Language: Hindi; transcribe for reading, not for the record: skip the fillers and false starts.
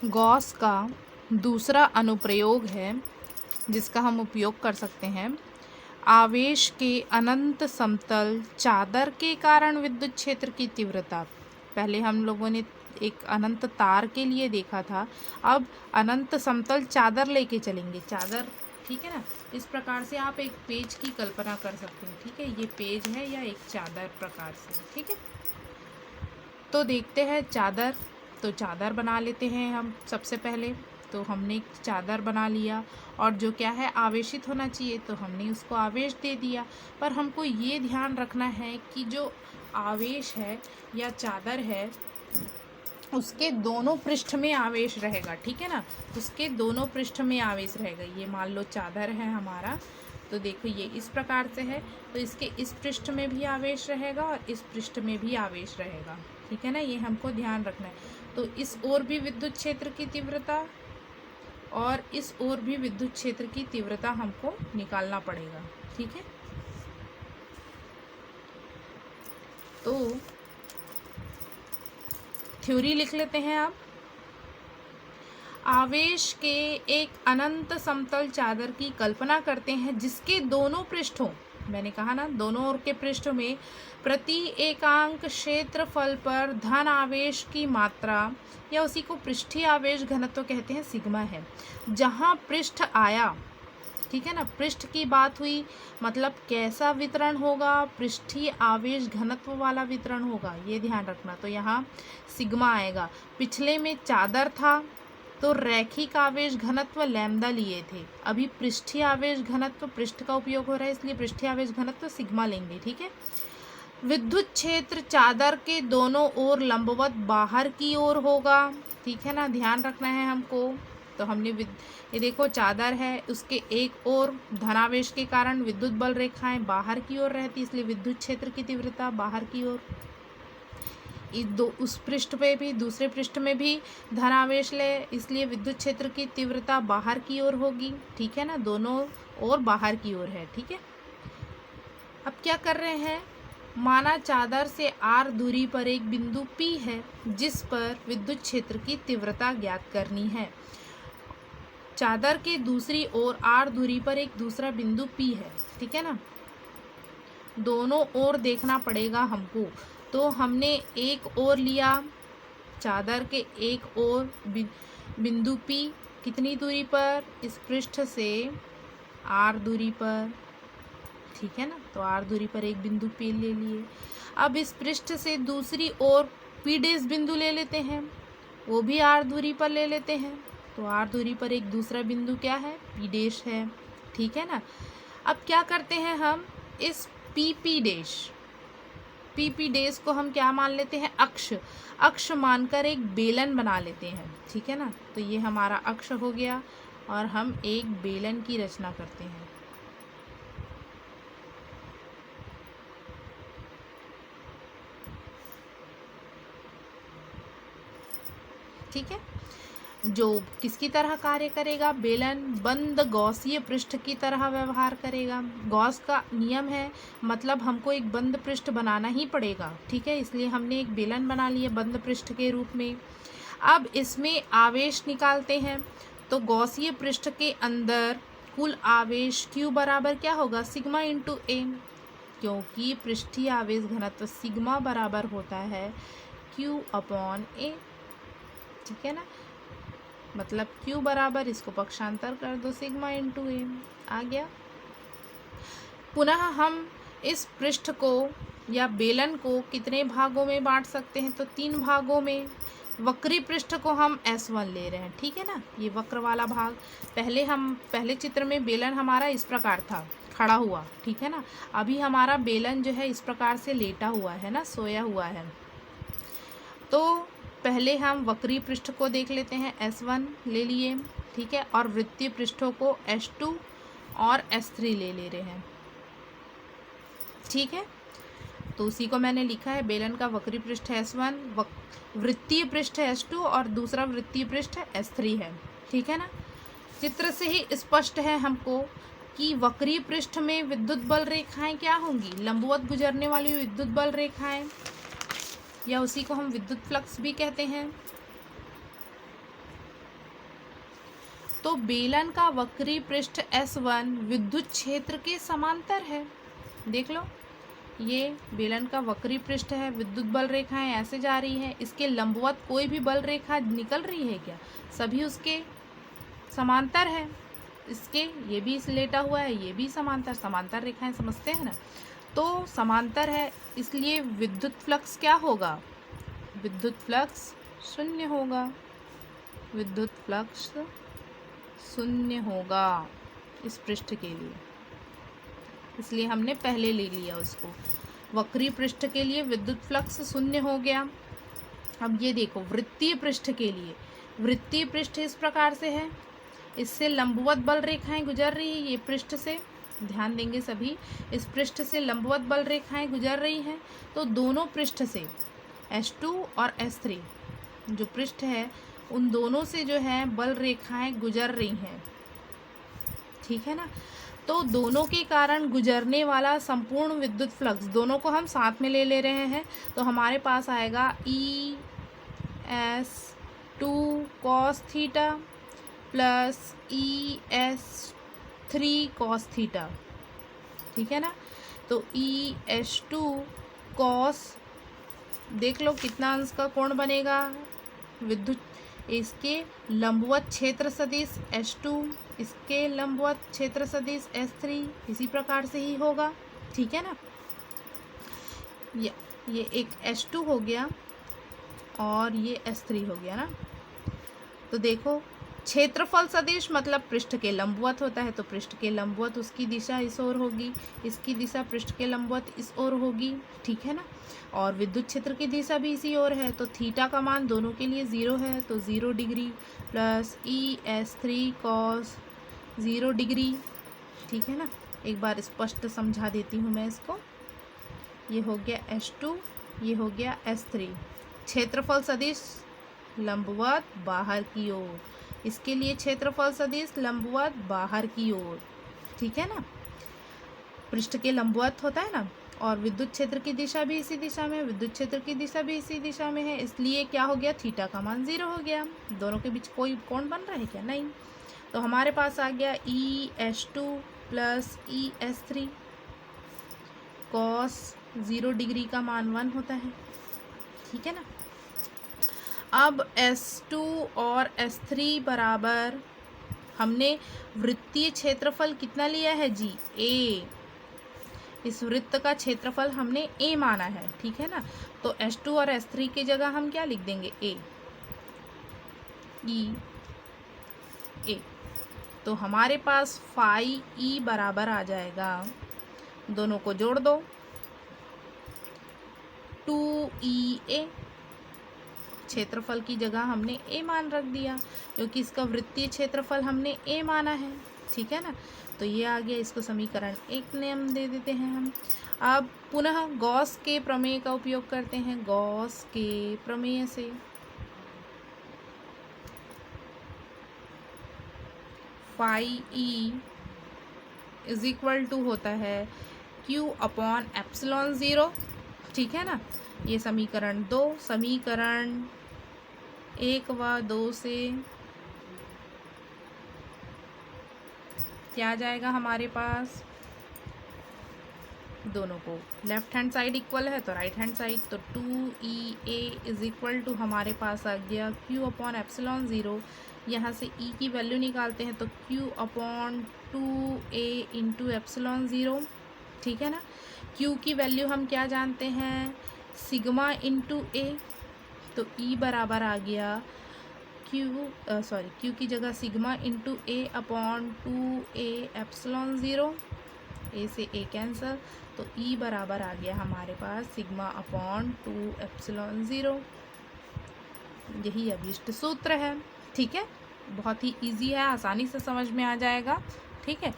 गॉस का दूसरा अनुप्रयोग है जिसका हम उपयोग कर सकते हैं। आवेश के अनंत समतल चादर के कारण विद्युत क्षेत्र की तीव्रता। पहले हम लोगों ने एक अनंत तार के लिए देखा था, अब अनंत समतल चादर लेके चलेंगे। चादर, ठीक है ना। इस प्रकार से आप एक पेज की कल्पना कर सकते हैं, ठीक है। ये पेज है या एक चादर प्रकार से, ठीक है। तो देखते हैं चादर। तो चादर बना लेते हैं हम सबसे पहले। तो हमने एक चादर बना लिया और जो क्या है, आवेशित होना चाहिए, तो हमने उसको आवेश दे दिया। पर हमको ये ध्यान रखना है कि जो आवेश है या चादर है उसके दोनों पृष्ठ में आवेश रहेगा, ठीक है ना। उसके दोनों पृष्ठ में आवेश रहेगा। ये मान लो चादर है हमारा, तो देखो ये इस प्रकार से है, तो इसके इस पृष्ठ में भी आवेश रहेगा और इस पृष्ठ में भी आवेश रहेगा, ठीक है ना। ये हमको ध्यान रखना है। तो इस ओर भी विद्युत क्षेत्र की तीव्रता और इस ओर भी विद्युत क्षेत्र की तीव्रता हमको निकालना पड़ेगा, ठीक है। तो थ्योरी लिख लेते हैं आप। आवेश के एक अनंत समतल चादर की कल्पना करते हैं जिसके दोनों पृष्ठों, मैंने कहा ना, दोनों ओर के पृष्ठों में प्रति एकांक क्षेत्रफल पर धन आवेश की मात्रा या उसी को पृष्ठीय आवेश घनत्व कहते हैं, सिग्मा है। जहां पृष्ठ आया, ठीक है ना, पृष्ठ की बात हुई, मतलब कैसा वितरण होगा, पृष्ठीय आवेश घनत्व वाला वितरण होगा, ये ध्यान रखना। तो यहाँ सिग्मा आएगा। पिछले में चादर था तो रैखिक आवेश घनत्व लैम्डा लिए थे, अभी पृष्ठीय आवेश घनत्व, पृष्ठ का उपयोग हो रहा है इसलिए पृष्ठीय आवेश घनत्व सिग्मा लेंगे, ठीक है। विद्युत क्षेत्र चादर के दोनों ओर लंबवत बाहर की ओर होगा, ठीक है ना, ध्यान रखना है हमको। तो हमने ये देखो चादर है, उसके एक ओर धनावेश के कारण विद्युत बल रेखाएं बाहर की ओर रहती, इसलिए विद्युत क्षेत्र की तीव्रता बाहर की ओर। उस पृष्ठ पे भी, दूसरे पृष्ठ में भी धनावेश ले, इसलिए विद्युत क्षेत्र की तीव्रता बाहर की ओर होगी, ठीक है ना, दोनों ओर बाहर की ओर है, ठीक है। अब क्या कर रहे हैं, माना चादर से r दूरी पर एक बिंदु P है जिस पर विद्युत क्षेत्र की तीव्रता ज्ञात करनी है। चादर के दूसरी ओर r दूरी पर एक दूसरा बिंदु P है, ठीक है ना। दोनों ओर देखना पड़ेगा हमको। तो हमने एक ओर लिया, चादर के एक ओर बिंदु P कितनी दूरी पर, इस पृष्ठ से r दूरी पर, ठीक है ना। तो r दूरी पर एक बिंदु P ले लिए। अब इस पृष्ठ से दूसरी ओर P डैश बिंदु ले लेते हैं, वो भी r दूरी पर ले लेते हैं। तो r दूरी पर एक दूसरा बिंदु क्या है, P डैश है, ठीक है ना। अब क्या करते हैं हम, इस P डैश को हम क्या मान लेते हैं, अक्ष मानकर एक बेलन बना लेते हैं, ठीक है ना। तो ये हमारा अक्ष हो गया और हम एक बेलन की रचना करते हैं। ठीक है, जो किसकी तरह कार्य करेगा, बेलन बंद गॉसीय पृष्ठ की तरह व्यवहार करेगा। गॉस का नियम है, मतलब हमको एक बंद पृष्ठ बनाना ही पड़ेगा, ठीक है, इसलिए हमने एक बेलन बना लिया बंद पृष्ठ के रूप में। अब इसमें आवेश निकालते हैं। तो गॉसीय पृष्ठ के अंदर कुल आवेश Q बराबर क्या होगा, सिग्मा इंटू ए, क्योंकि पृष्ठीय आवेश घनत्व सिग्मा बराबर होता है Q अपॉन ए, ठीक है ना। मतलब Q बराबर, इसको पक्षांतर कर दो, सिग्मा इंटू ए आ गया। पुनः हम इस पृष्ठ को या बेलन को कितने भागों में बांट सकते हैं, तो 3 भागों में। वक्री पृष्ठ को हम S1 ले रहे हैं, ठीक है ना, ये वक्र वाला भाग। पहले चित्र में बेलन हमारा इस प्रकार था, खड़ा हुआ, ठीक है ना। अभी हमारा बेलन जो है इस प्रकार से लेटा हुआ है ना, सोया हुआ है। तो पहले हम वक्री पृष्ठ को देख लेते हैं, S1 ले लिए, ठीक है, और वृत्तीय पृष्ठों को S2 और S3 ले रहे हैं, ठीक है। तो उसी को मैंने लिखा है, बेलन का वक्री पृष्ठ S1, वृत्तीय पृष्ठ S2 और दूसरा वृत्तीय पृष्ठ S3 है, ठीक है ना। चित्र से ही स्पष्ट है हमको कि वक्री पृष्ठ में विद्युत बल रेखाएं क्या होंगी, लंबवत गुजरने वाली विद्युत बल रेखाएं, या उसी को हम विद्युत फ्लक्स भी कहते हैं। तो बेलन का वक्री पृष्ठ S1 विद्युत क्षेत्र के समांतर है। देख लो, ये बेलन का वक्री पृष्ठ है, विद्युत बल रेखाएं ऐसे जा रही है, इसके लंबवत कोई भी बल रेखा निकल रही है क्या? सभी उसके समांतर है। इसके ये भी लेटा हुआ है, ये भी समांतर, समांतर रेखाएं समझते हैं ना। तो समांतर है, इसलिए विद्युत फ्लक्स क्या होगा? विद्युत फ्लक्स शून्य होगा। विद्युत फ्लक्स शून्य होगा इस पृष्ठ के लिए, इसलिए हमने पहले ले लिया उसको। वक्री पृष्ठ के लिए विद्युत फ्लक्स शून्य हो गया। अब ये देखो वृत्तीय पृष्ठ के लिए, वृत्तीय पृष्ठ इस प्रकार से है, इससे लंबवत बल रेखाएं गुजर रही है। ये पृष्ठ से ध्यान देंगे सभी, इस पृष्ठ से लंबवत बल रेखाएं गुजर रही हैं। तो दोनों पृष्ठ से S2 और S3 जो पृष्ठ है, उन दोनों से जो है बल रेखाएं गुजर रही हैं, ठीक है ना। तो दोनों के कारण गुजरने वाला संपूर्ण विद्युत फ्लक्स, दोनों को हम साथ में ले रहे हैं, तो हमारे पास आएगा ES2 cos theta plus ES3 cos theta, ठीक है ना। तो ES2 cos, देख लो कितना अंश का कोण बनेगा, विद्युत इसके लंबवत क्षेत्र सदिश S2, इसके लंबवत क्षेत्र सदिश S3, इसी प्रकार से ही होगा, ठीक है ना। ये एक S2 हो गया और ये S3 हो गया ना। तो देखो क्षेत्रफल सदिश मतलब पृष्ठ के लंबवत होता है, तो पृष्ठ के लंबवत उसकी दिशा इस ओर होगी, इसकी दिशा पृष्ठ के लंबवत इस ओर होगी, ठीक है ना। और विद्युत क्षेत्र की दिशा भी इसी ओर है, तो थीटा का मान दोनों के लिए 0 है, तो 0 degree plus ES3 cos 0 degree, ठीक है ना। एक बार स्पष्ट समझा देती हूँ मैं इसको। ये हो गया S2, ये हो गया S3। क्षेत्रफल सदिश लंबवत बाहर की ओर, इसके लिए क्षेत्रफल सदिश लंबवत बाहर की ओर, ठीक है ना। पृष्ठ के लंबवत होता है ना, और विद्युत क्षेत्र की दिशा भी इसी दिशा में, विद्युत क्षेत्र की दिशा भी इसी दिशा में है, इसलिए क्या हो गया, थीटा का मान 0 हो गया। दोनों के बीच कोई कोण बन रहा है क्या? नहीं। तो हमारे पास आ गया ES2 plus ES3 cos 0 degree का मान 1 होता है, ठीक है ना। अब S2 और S3 बराबर, हमने वृत्तीय क्षेत्रफल कितना लिया है जी? A। इस वृत्त का क्षेत्रफल हमने A माना है, ठीक है ना। तो S2 और S3 की जगह हम क्या लिख देंगे? A, E, A। तो हमारे पास फाई E बराबर आ जाएगा, दोनों को जोड़ दो, 2EA। क्षेत्रफल की जगह हमने A मान रख दिया, क्योंकि इसका वृत्तीय क्षेत्रफल हमने A माना है, ठीक है ना। तो ये आ गया, इसको समीकरण 1 नाम दे देते हैं हम। अब पुनः गॉस के प्रमेय का उपयोग करते हैं। गॉस के प्रमेय से phi E is equal to होता है Q अपॉन एप्सिलॉन 0, ठीक है ना। ये समीकरण 2, समीकरण 1 व 2 से क्या आ जाएगा हमारे पास? दोनों को लेफ्ट हैंड साइड इक्वल है तो राइट हैंड साइड, तो 2EA इज इक्वल टू हमारे पास आ गया Q अपॉन एप्सिलॉन 0। यहाँ से E की वैल्यू निकालते हैं तो Q upon 2A into epsilon 0, ठीक है ना। Q की वैल्यू हम क्या जानते हैं? सिग्मा इंटू A, तो E बराबर आ गया Q की जगह sigma into A upon 2A epsilon 0, A से A कैंसल, तो E बराबर आ गया हमारे पास सिग्मा अपॉन 2 एप्सिलॉन 0। यही अभीष्ट सूत्र है, ठीक है। बहुत ही इजी है, आसानी से समझ में आ जाएगा, ठीक है।